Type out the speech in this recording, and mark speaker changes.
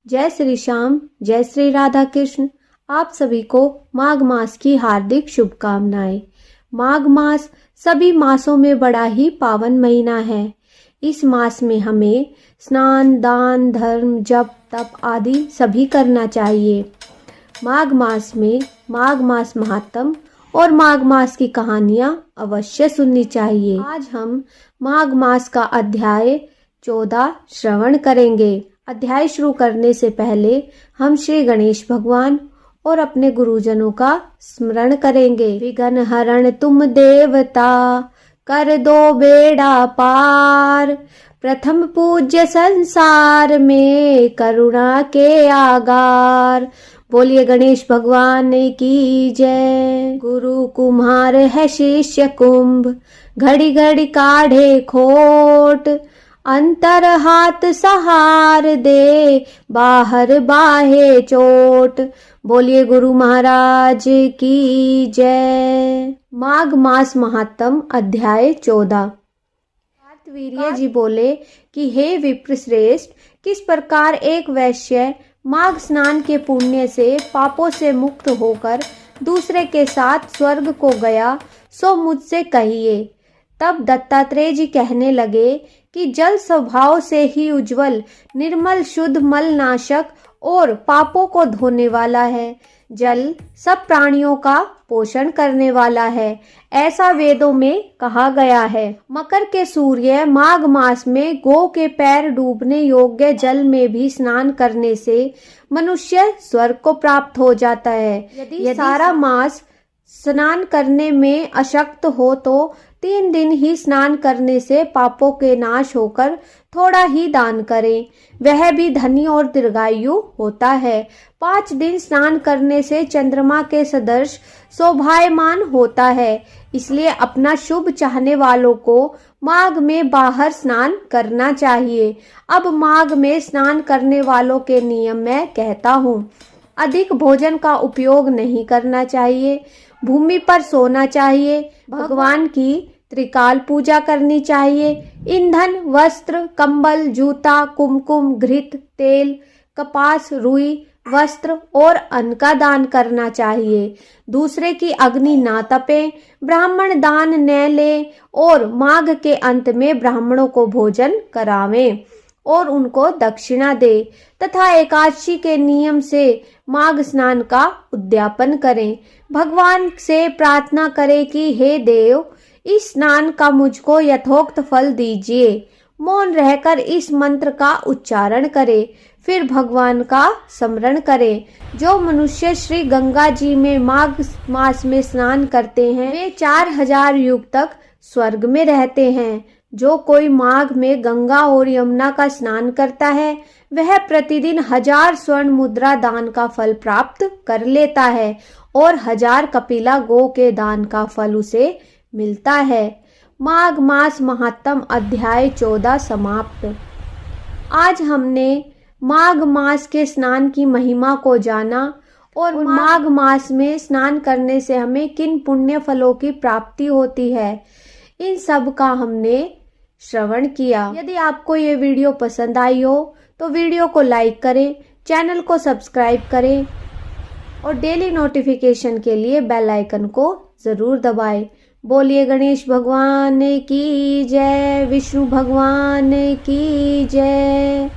Speaker 1: जय श्री श्याम, जय श्री राधा कृष्ण। आप सभी को माघ मास की हार्दिक शुभकामनाएं। माघ मास सभी मासों में बड़ा ही पावन महीना है। इस मास में हमें स्नान, दान, धर्म, जप, तप आदि सभी करना चाहिए। माघ मास में माघ मास महात्म और माघ मास की कहानियां अवश्य सुननी चाहिए। आज हम माघ मास का अध्याय 14 श्रवण करेंगे। अध्याय शुरू करने से पहले हम श्री गणेश भगवान और अपने गुरुजनों का स्मरण करेंगे। विघ्न हरण तुम देवता, कर दो बेड़ा पार। प्रथम पूज्य संसार में, करुणा के आगार। बोलिए गणेश भगवान की जय। गुरु कुम्हार है शिष्य कुंभ, घड़ी घड़ी काढ़े खोट। अंतर हाथ सहार दे, बाहर बाहे चोट। बोलिए गुरु महाराज की जय। माघ मास महात्म अध्याय 14। कार्तवीर्य जी बोले कि हे विप्र श्रेष्ठ, किस प्रकार एक वैश्य माघ स्नान के पुण्य से पापों से मुक्त होकर दूसरे के साथ स्वर्ग को गया, सो मुझसे कहिए। तब दत्तात्रेय जी कहने लगे कि जल स्वभाव से ही उज्जवल, निर्मल, शुद्ध, मलनाशक और पापों को धोने वाला है। जल सब प्राणियों का पोषण करने वाला है, ऐसा वेदों में कहा गया है। मकर के सूर्य माघ मास में गौ के पैर डूबने योग्य जल में भी स्नान करने से मनुष्य स्वर्ग को प्राप्त हो जाता है। यदि सारा मास स्नान करने में अशक्त हो तो 3 दिन ही स्नान करने से पापों के नाश होकर थोड़ा ही दान करें, वह भी धनी और दीर्घायु होता है। 5 दिन स्नान करने से चंद्रमा के सदृश शोभायमान होता है। इसलिए अपना शुभ चाहने वालों को माघ में बाहर स्नान करना चाहिए। अब माघ में स्नान करने वालों के नियम मैं कहता हूँ। अधिक भोजन का उपयोग नहीं करना चाहिए, भूमि पर सोना चाहिए, भगवान की त्रिकाल पूजा करनी चाहिए, ईंधन, वस्त्र, कंबल, जूता, कुमकुम, घृत, तेल, कपास, रुई, वस्त्र और अन्न का दान करना चाहिए। दूसरे की अग्नि ना तपे, ब्राह्मण दान न ले और माघ के अंत में ब्राह्मणों को भोजन करावें और उनको दक्षिणा दे तथा एकादशी के नियम से माघ स्नान का उद्यापन करें। भगवान से प्रार्थना करें कि हे देव, इस स्नान का मुझको यथोक्त फल दीजिए। मौन रहकर इस मंत्र का उच्चारण करें, फिर भगवान का स्मरण करें। जो मनुष्य श्री गंगा जी में माघ मास में स्नान करते हैं, वे 4000 युग तक स्वर्ग में रहते हैं। जो कोई माघ में गंगा और यमुना का स्नान करता है, वह प्रतिदिन 1000 स्वर्ण मुद्रा दान का फल प्राप्त कर लेता है और 1000 कपिला गो के दान का फल उसे मिलता है। माघ मास महात्म अध्याय 14 समाप्त। आज हमने माघ मास के स्नान की महिमा को जाना और माघ मास में स्नान करने से हमें किन पुण्य फलों की प्राप्ति होती है, इन सब का हमने श्रवण किया। यदि आपको ये वीडियो पसंद आई हो तो वीडियो को लाइक करें, चैनल को सब्सक्राइब करें और डेली नोटिफिकेशन के लिए बेल आइकन को जरूर दबाएं। बोलिए गणेश भगवान की जय, विष्णु भगवान की जय।